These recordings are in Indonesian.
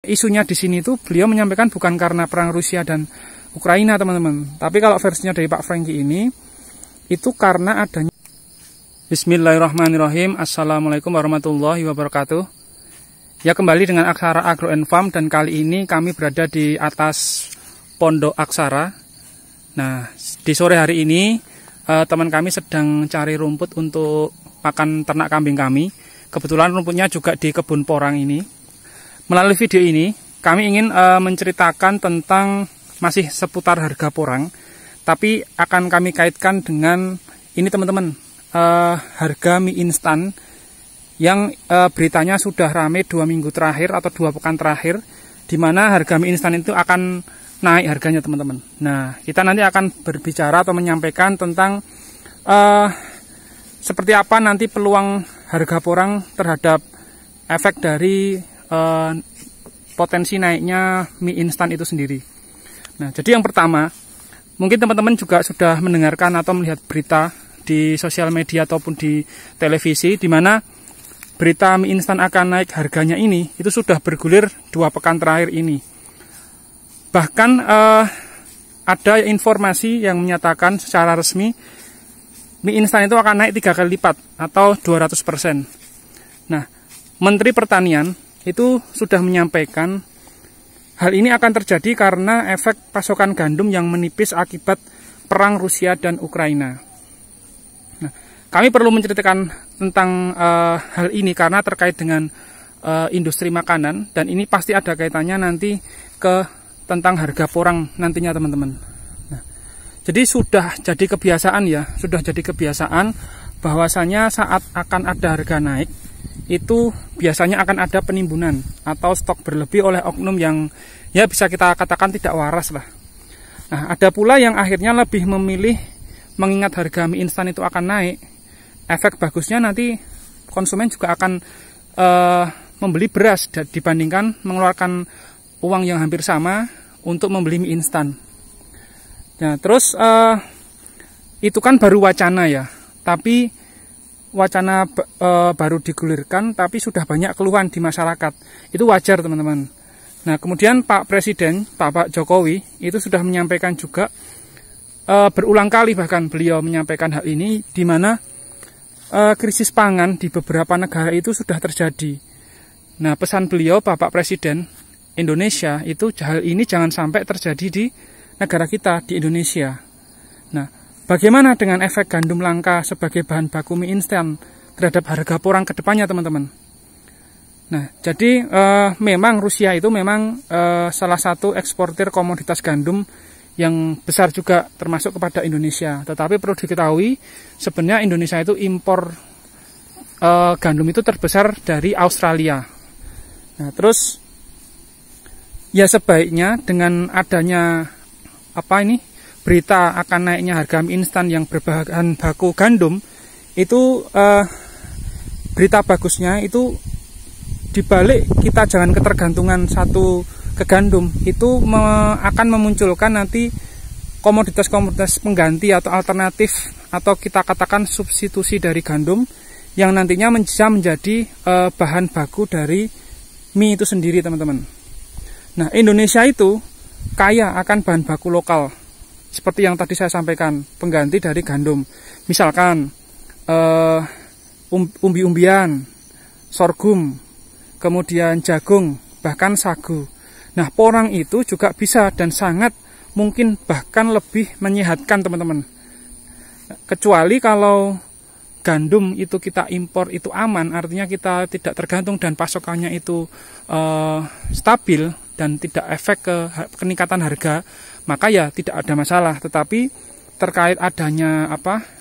isunya di sini itu beliau menyampaikan bukan karena perang Rusia dan Ukraina, teman-teman. Tapi kalau versinya dari Pak Franky ini, itu karena adanya. Bismillahirrahmanirrahim. Assalamualaikum warahmatullahi wabarakatuh. Ya, kembali dengan Aksara Agro and Farm, dan kali ini kami berada di atas Pondok Aksara. Nah, di sore hari ini teman kami sedang cari rumput untuk pakan ternak kambing kami. Kebetulan rumputnya juga di kebun porang ini. Melalui video ini, kami ingin menceritakan tentang masih seputar harga porang, tapi akan kami kaitkan dengan ini, teman-teman, harga mie instan yang beritanya sudah rame 2 minggu terakhir atau 2 pekan terakhir, di mana harga mie instan itu akan naik harganya, teman-teman. Nah, kita nanti akan berbicara atau menyampaikan tentang seperti apa nanti peluang harga porang terhadap efek dari potensi naiknya mie instan itu sendiri. Nah, jadi yang pertama, mungkin teman-teman juga sudah mendengarkan atau melihat berita di sosial media ataupun di televisi, di mana berita mie instan akan naik harganya ini itu sudah bergulir 2 pekan terakhir ini. Bahkan ada informasi yang menyatakan secara resmi mie instan itu akan naik 3 kali lipat atau 200%. Nah, Menteri Pertanian itu sudah menyampaikan hal ini akan terjadi karena efek pasokan gandum yang menipis akibat perang Rusia dan Ukraina. Nah, kami perlu menceritakan tentang hal ini karena terkait dengan industri makanan, dan ini pasti ada kaitannya nanti ke tentang harga porang nantinya, teman-teman. Nah, jadi sudah jadi kebiasaan ya, sudah jadi kebiasaan bahwasanya saat akan ada harga naik, itu biasanya akan ada penimbunan atau stok berlebih oleh oknum yang ya bisa kita katakan tidak waras lah. Nah, ada pula yang akhirnya lebih memilih mengingat harga mie instan itu akan naik. Efek bagusnya nanti konsumen juga akan membeli beras dibandingkan mengeluarkan uang yang hampir sama untuk membeli mie instan. Nah, terus itu kan baru wacana ya, tapi wacana baru digulirkan, tapi sudah banyak keluhan di masyarakat. Itu wajar, teman-teman. Nah, kemudian Pak Presiden, Pak Jokowi, itu sudah menyampaikan juga, berulang kali bahkan beliau menyampaikan hal ini, di mana krisis pangan di beberapa negara itu sudah terjadi. Nah, pesan beliau, Bapak Presiden Indonesia, itu hal ini jangan sampai terjadi di negara kita, di Indonesia. Nah, bagaimana dengan efek gandum langka sebagai bahan baku mie instan terhadap harga porang ke depannya, teman-teman? Nah, jadi memang Rusia itu memang salah satu eksportir komoditas gandum yang besar juga termasuk kepada Indonesia. Tetapi perlu diketahui, sebenarnya Indonesia itu impor gandum itu terbesar dari Australia. Nah, terus ya sebaiknya dengan adanya berita akan naiknya harga mie instan yang berbahan baku gandum, itu berita bagusnya itu dibalik kita jangan ketergantungan satu ke gandum, itu akan memunculkan nanti komoditas-komoditas pengganti atau alternatif, atau kita katakan substitusi dari gandum yang nantinya bisa menjadi bahan baku dari mie itu sendiri, teman-teman. Nah, Indonesia itu kaya akan bahan baku lokal. Seperti yang tadi saya sampaikan, pengganti dari gandum. Misalkan umbi-umbian, sorghum, kemudian jagung, bahkan sagu. Nah, porang itu juga bisa dan sangat mungkin bahkan lebih menyehatkan, teman-teman. Kecuali kalau gandum itu kita impor itu aman, artinya kita tidak tergantung dan pasokannya itu stabil dan tidak efek ke peningkatan harga, maka ya tidak ada masalah. Tetapi terkait adanya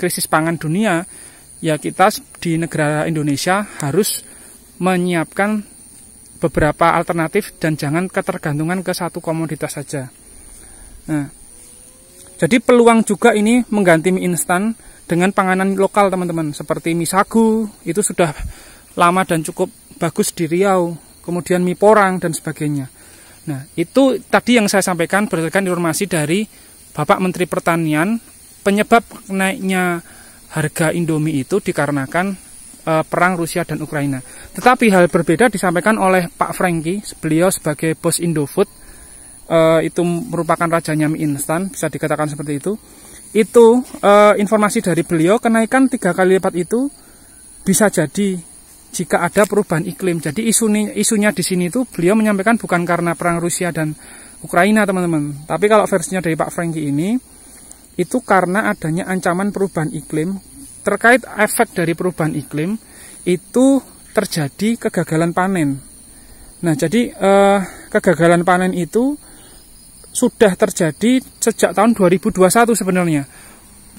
krisis pangan dunia, ya kita di negara Indonesia harus menyiapkan beberapa alternatif dan jangan ketergantungan ke satu komoditas saja. Nah, jadi peluang juga ini mengganti mie instan dengan panganan lokal, teman-teman, seperti mie sagu, itu sudah lama dan cukup bagus di Riau, kemudian mie porang dan sebagainya. Nah, itu tadi yang saya sampaikan berdasarkan informasi dari Bapak Menteri Pertanian. Penyebab naiknya harga Indomie itu dikarenakan perang Rusia dan Ukraina. Tetapi hal berbeda disampaikan oleh Pak Franky, beliau sebagai bos Indofood, itu merupakan rajanya mie instan, bisa dikatakan seperti itu. Itu informasi dari beliau, kenaikan 3 kali lipat itu bisa jadi jika ada perubahan iklim. Jadi isunya di sini itu beliau menyampaikan bukan karena perang Rusia dan Ukraina, teman-teman. Tapi kalau versinya dari Pak Franky ini, itu karena adanya ancaman perubahan iklim. Terkait efek dari perubahan iklim, itu terjadi kegagalan panen. Nah, jadi kegagalan panen itu sudah terjadi sejak tahun 2021 sebenarnya,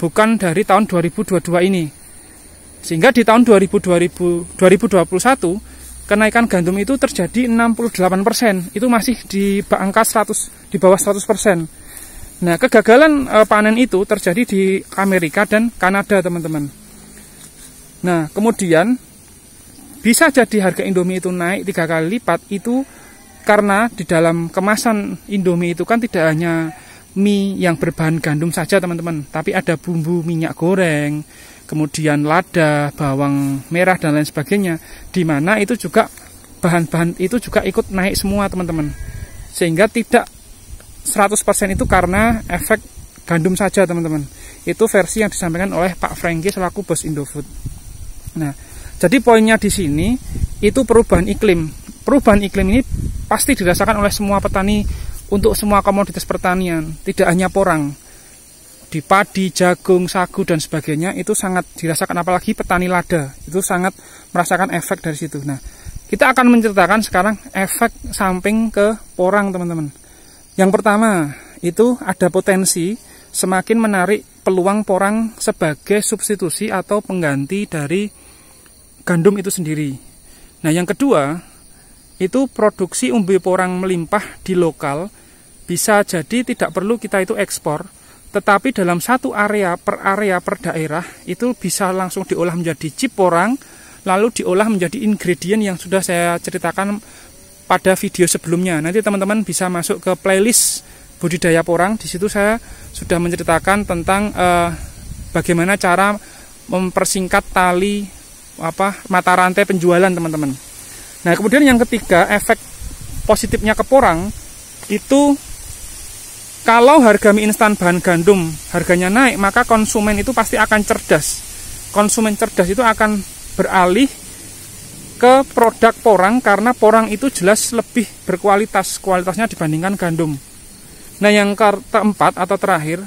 bukan dari tahun 2022 ini. Sehingga di tahun 2021 kenaikan gandum itu terjadi 68%, itu masih di angka 100, di bawah 100%. Nah, kegagalan panen itu terjadi di Amerika dan Kanada, teman-teman. Nah, kemudian bisa jadi harga Indomie itu naik 3 kali lipat, itu karena di dalam kemasan Indomie itu kan tidak hanya mie yang berbahan gandum saja, teman-teman, tapi ada bumbu minyak goreng, kemudian lada, bawang merah, dan lain sebagainya, di mana itu juga bahan-bahan itu juga ikut naik semua, teman-teman. Sehingga tidak 100% itu karena efek gandum saja, teman-teman. Itu versi yang disampaikan oleh Pak Franky selaku bos Indofood. Nah, jadi poinnya di sini itu perubahan iklim. Perubahan iklim ini pasti dirasakan oleh semua petani untuk semua komoditas pertanian, tidak hanya porang. Di padi, jagung, sagu, dan sebagainya itu sangat dirasakan, apalagi petani lada itu sangat merasakan efek dari situ. Nah, kita akan menceritakan sekarang efek samping ke porang, teman-teman. Yang pertama, itu ada potensi semakin menarik peluang porang sebagai substitusi atau pengganti dari gandum itu sendiri. Nah, yang kedua, itu produksi umbi porang melimpah di lokal, bisa jadi tidak perlu kita itu ekspor, tetapi dalam satu area per daerah, itu bisa langsung diolah menjadi chip porang, lalu diolah menjadi ingredient yang sudah saya ceritakan pada video sebelumnya. Nanti teman-teman bisa masuk ke playlist budidaya porang. Di situ saya sudah menceritakan tentang bagaimana cara mempersingkat tali mata rantai penjualan, teman-teman. Nah, kemudian yang ketiga, efek positifnya ke porang itu kalau harga mie instan bahan gandum harganya naik, maka konsumen itu pasti akan cerdas. Konsumen cerdas itu akan beralih ke produk porang karena porang itu jelas lebih berkualitas, kualitasnya dibandingkan gandum. Nah, yang keempat atau terakhir,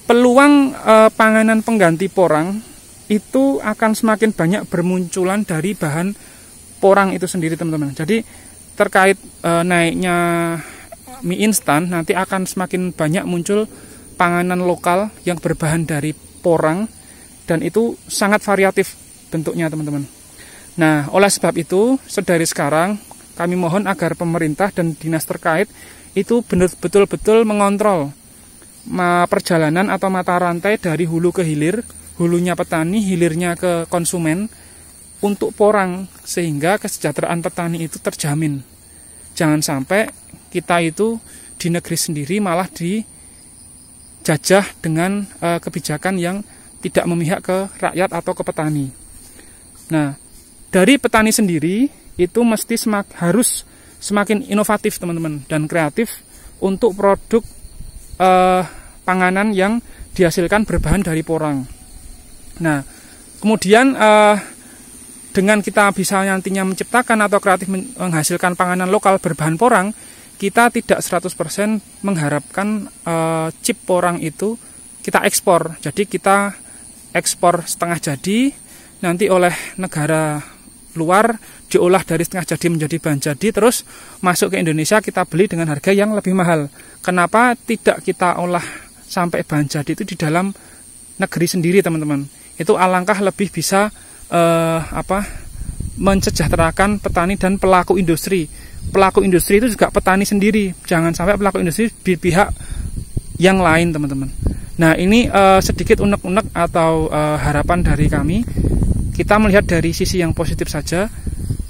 peluang panganan pengganti porang itu akan semakin banyak bermunculan dari bahan porang itu sendiri, teman-teman. Jadi terkait naiknya mie instan, nanti akan semakin banyak muncul panganan lokal yang berbahan dari porang, dan itu sangat variatif bentuknya, teman-teman. Nah, oleh sebab itu, sedari sekarang kami mohon agar pemerintah dan dinas terkait itu betul-betul mengontrol perjalanan atau mata rantai dari hulu ke hilir, hulunya petani, hilirnya ke konsumen untuk porang, sehingga kesejahteraan petani itu terjamin. Jangan sampai kita itu di negeri sendiri malah dijajah dengan kebijakan yang tidak memihak ke rakyat atau ke petani. Nah, dari petani sendiri itu mesti harus semakin inovatif, teman-teman, dan kreatif untuk produk panganan yang dihasilkan berbahan dari porang. Nah, kemudian dengan kita bisa nantinya menciptakan atau kreatif menghasilkan panganan lokal berbahan porang, kita tidak 100% mengharapkan chip porang itu kita ekspor. Jadi kita ekspor setengah jadi, nanti oleh negara luar diolah dari setengah jadi menjadi bahan jadi, terus masuk ke Indonesia kita beli dengan harga yang lebih mahal. Kenapa tidak kita olah sampai bahan jadi itu di dalam negeri sendiri, teman-teman? Itu alangkah lebih bisa mensejahterakan petani dan pelaku industri. Pelaku industri itu juga petani sendiri. Jangan sampai pelaku industri di pihak yang lain, teman-teman. Nah, ini sedikit unek-unek atau harapan dari kami. Kita melihat dari sisi yang positif saja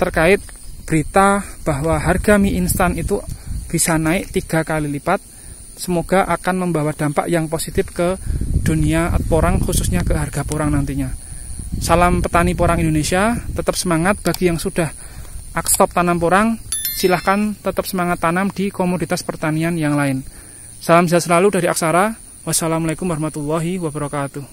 terkait berita bahwa harga mie instan itu bisa naik 3 kali lipat. Semoga akan membawa dampak yang positif ke dunia porang, khususnya ke harga porang nantinya. Salam petani porang Indonesia, tetap semangat. Bagi yang sudah stop tanam porang, silahkan tetap semangat tanam di komoditas pertanian yang lain. Salam sehat selalu dari Aksara. Wassalamualaikum warahmatullahi wabarakatuh.